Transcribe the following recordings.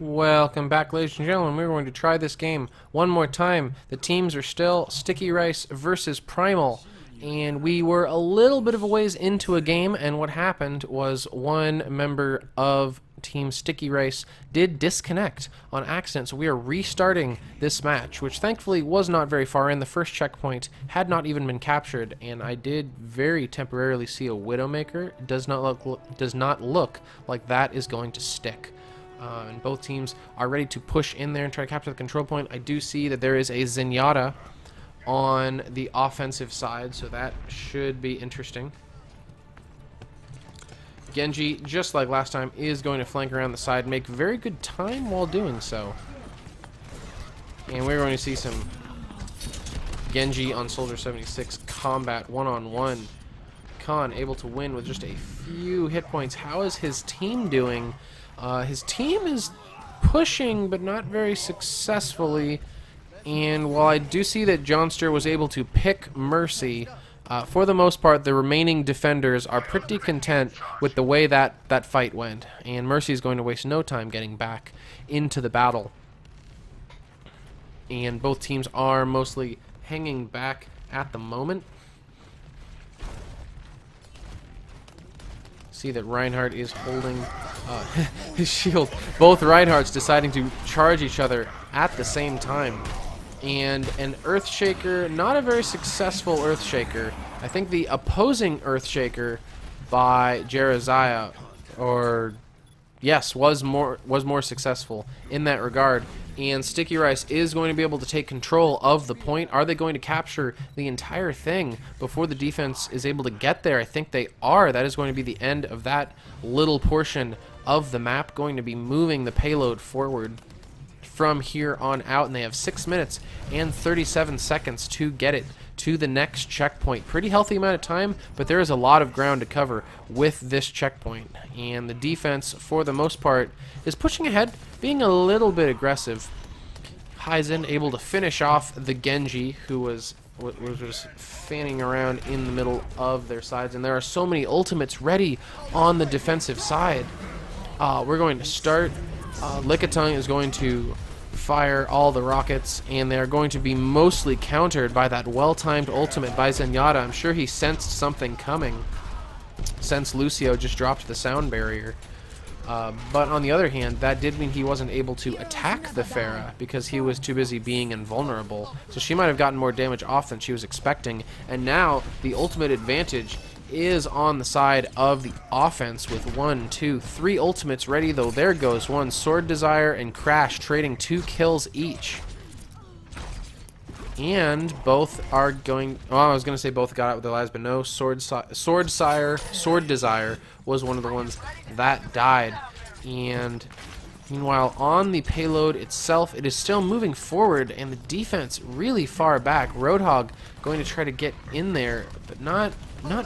Welcome back, ladies and gentlemen. We're going to try this game one more time. The teams are still Sticky Rice versus Primal. And we were a little bit of a ways into a game, and what happened was one member of Team Sticky Rice did disconnect on accident, so we are restarting this match, which thankfully was not very far in. The first checkpoint had not even been captured, and I did very temporarily see a Widowmaker. It does not look like that is going to stick. And both teams are ready to push in there and try to capture the control point. I do see that there is a Zenyatta on the offensive side, so that should be interesting. Genji, just like last time, is going to flank around the side, make very good time while doing so. And we're going to see some Genji on Soldier 76 combat one-on-one. Khan able to win with just a few hit points. How is his team doing? His team is pushing, but not very successfully. And while I do see that Johnster was able to pick Mercy, for the most part, the remaining defenders are pretty content with the way that fight went. And Mercy is going to waste no time getting back into the battle. And both teams are mostly hanging back at the moment. See that Reinhardt is holding his shield. Both Reinhardts deciding to charge each other at the same time. And an Earthshaker, not a very successful Earthshaker. I think the opposing Earthshaker by Jeraziah, or yes, was more successful in that regard. And Sticky Rice is going to be able to take control of the point. Are they going to capture the entire thing before the defense is able to get there? I think they are. That is going to be the end of that little portion of the map, going to be moving the payload forward from here on out, and they have 6 minutes and 37 seconds to get it to the next checkpoint. Pretty healthy amount of time, but there is a lot of ground to cover with this checkpoint. And the defense, for the most part, is pushing ahead, being a little bit aggressive. Hyzen able to finish off the Genji, who was just fanning around in the middle of their sides. And there are so many ultimates ready on the defensive side. We're going to start. Lickitung is going to fire all the rockets, and they're going to be mostly countered by that well-timed ultimate by Zenyatta. I'm sure he sensed something coming since Lucio just dropped the sound barrier. But on the other hand, that did mean he wasn't able to attack the Pharah because he was too busy being invulnerable. So she might have gotten more damage off than she was expecting. And now the ultimate advantage is on the side of the offense with 1, 2, 3 ultimates ready, though there goes one. Sword Desire and Crash trading 2 kills each. And both are going... well, I was going to say both got out with their lives, but no. Sword Desire was one of the ones that died. And meanwhile, on the payload itself, it is still moving forward, and the defense really far back. Roadhog going to try to get in there, but not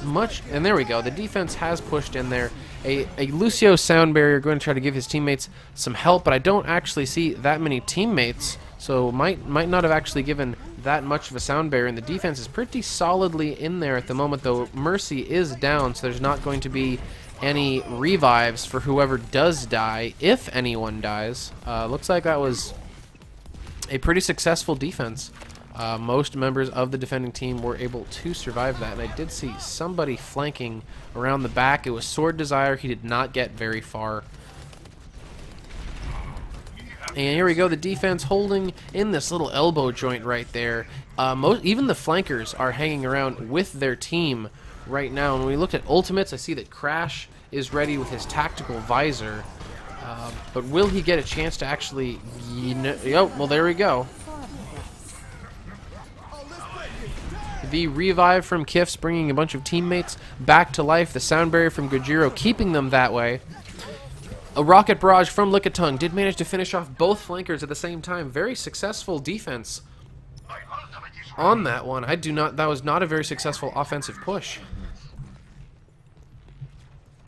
much. And there we go. The defense has pushed in there. A Lucio sound barrier going to try to give his teammates some help, but I don't actually see that many teammates, so might not have actually given that much of a sound barrier. And the defense is pretty solidly in there at the moment, though Mercy is down, so there's not going to be any revives for whoever does die, if anyone dies. Looks like that was a pretty successful defense. Most members of the defending team were able to survive that, and I did see somebody flanking around the back. It was Sword Desire. He did not get very far. And here we go, the defense holding in this little elbow joint right there. Even the flankers are hanging around with their team right now. And when we looked at ultimates, I see that Crash is ready with his tactical visor. But will he get a chance to actually... oh, well, there we go. The revive from Kifs bringing a bunch of teammates back to life. The sound barrier from Gojiro keeping them that way. A rocket barrage from Lickitung did manage to finish off both flankers at the same time. Very successful defense on that one. That was not a very successful offensive push.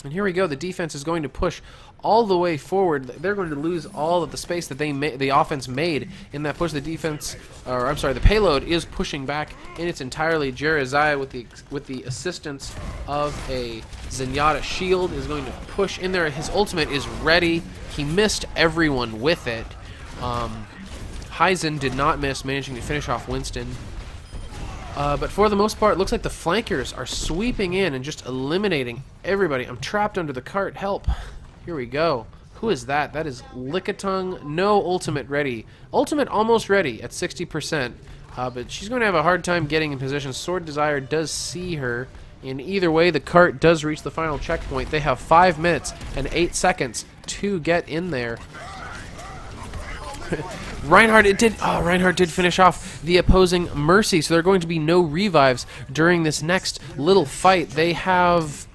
And here we go. The defense is going to push all the way forward. They're going to lose all of the space that the offense made in that push. The defense, or I'm sorry, the payload is pushing back in its entirely. Jeraziah with the assistance of a Zenyatta shield is going to push in there. His ultimate is ready. He missed everyone with it. Heisen did not miss, managing to finish off Winston. But for the most part, it looks like the flankers are sweeping in and just eliminating everybody. I'm trapped under the cart. Help. Here we go. Who is that? That is Lickitung. No ultimate ready. Ultimate almost ready at 60%. But she's going to have a hard time getting in position. Sword Desire does see her. In either way, the cart does reach the final checkpoint. They have 5 minutes and 8 seconds to get in there. Reinhardt did finish off the opposing Mercy, so there are going to be no revives during this next little fight. They have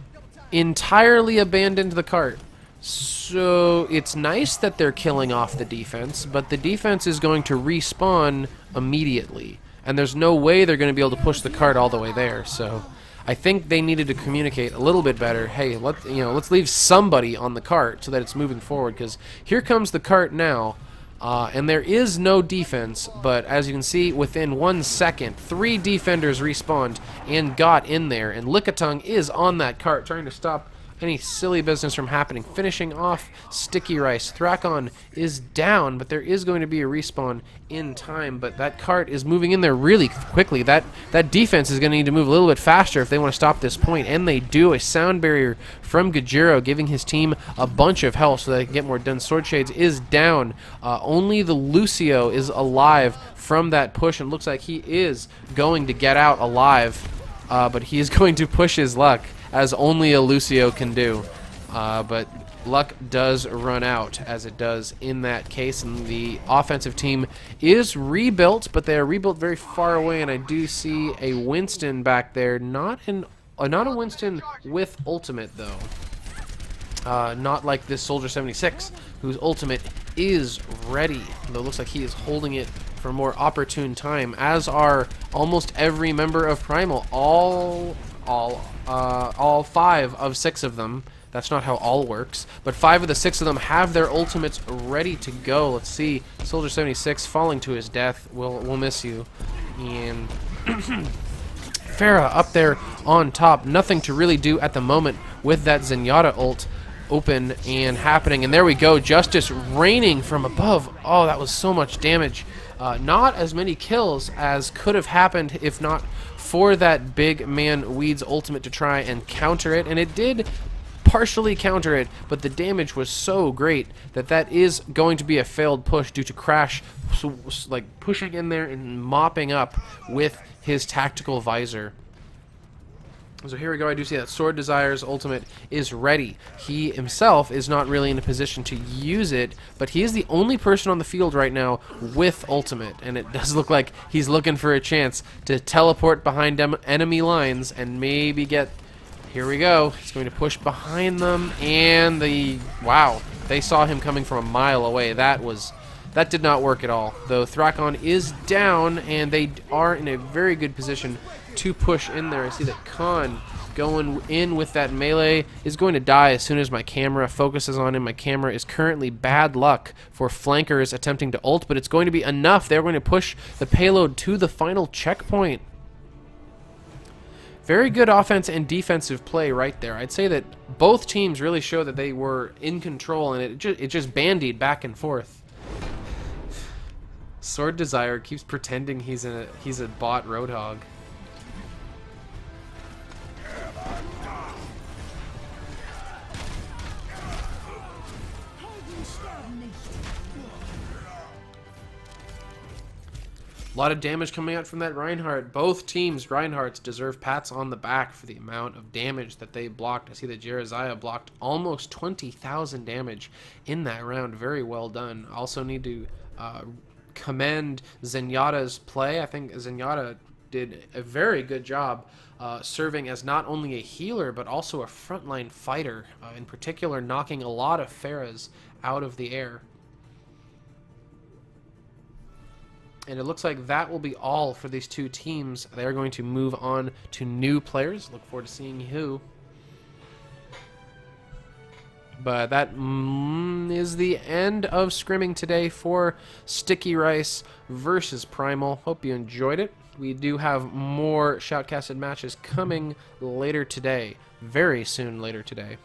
entirely abandoned the cart. So it's nice that they're killing off the defense, but the defense is going to respawn immediately. And there's no way they're going to be able to push the cart all the way there, so I think they needed to communicate a little bit better. Hey, let's leave somebody on the cart so that it's moving forward, because here comes the cart now. And there is no defense, but as you can see, within 1 second, 3 defenders respawned and got in there. And Lickitung is on that cart, trying to stop any silly business from happening. Finishing off Sticky Rice. Thrakon is down, but there is going to be a respawn in time. But that cart is moving in there really quickly. That defense is going to need to move a little bit faster if they want to stop this point. And they do. A sound barrier from Gajero, giving his team a bunch of health so they can get more done. Sword Shades is down. Only the Lucio is alive from that push, and looks like he is going to get out alive. But he is going to push his luck, as only a Lucio can do. But luck does run out, as it does in that case, and the offensive team is rebuilt, but they are rebuilt very far away, and I do see a Winston back there. Not a Winston with ultimate, though. Not like this Soldier 76, whose ultimate is ready, though it looks like he is holding it for a more opportune time, as are almost every member of Primal. All 5 of 6 of them. That's not how all works, but 5 of the 6 of them have their ultimates ready to go. Let's see, Soldier 76 falling to his death. We'll miss you. And Pharah up there on top. Nothing to really do at the moment with that Zenyatta ult open and happening. And there we go, Justice raining from above. Oh, that was so much damage. Not as many kills as could have happened if not for that big man Weed's ultimate to try and counter it, and it did partially counter it, but the damage was so great that that is going to be a failed push due to Crash like pushing in there and mopping up with his tactical visor. So here we go. I do see that Sword Desire's ultimate is ready. He himself is not really in a position to use it, but he is the only person on the field right now with ultimate, and it does look like he's looking for a chance to teleport behind enemy lines and maybe get... Here we go. He's going to push behind them, and wow, they saw him coming from a mile away. That did not work at all, though Thrakon is down, and they are in a very good position to push in there. I see that Khan going in with that melee is going to die as soon as my camera focuses on him. My camera is currently bad luck for flankers attempting to ult, but it's going to be enough. They're going to push the payload to the final checkpoint. Very good offense and defensive play right there. I'd say that both teams really showed that they were in control, and it just bandied back and forth. Sword Desire keeps pretending he's a bot Roadhog. A lot of damage coming out from that Reinhardt. Both teams, Reinhardts, deserve pats on the back for the amount of damage that they blocked. I see that Jeraziah blocked almost 20,000 damage in that round. Very well done. Also need to commend Zenyatta's play. I think Zenyatta did a very good job serving as not only a healer but also a frontline fighter, in particular knocking a lot of Pharahs out of the air. And it looks like that will be all for these two teams. They're going to move on to new players. Look forward to seeing who. But that is the end of scrimming today for Sticky Rice versus Primal. Hope you enjoyed it. We do have more shoutcasted matches coming later today, very soon later today.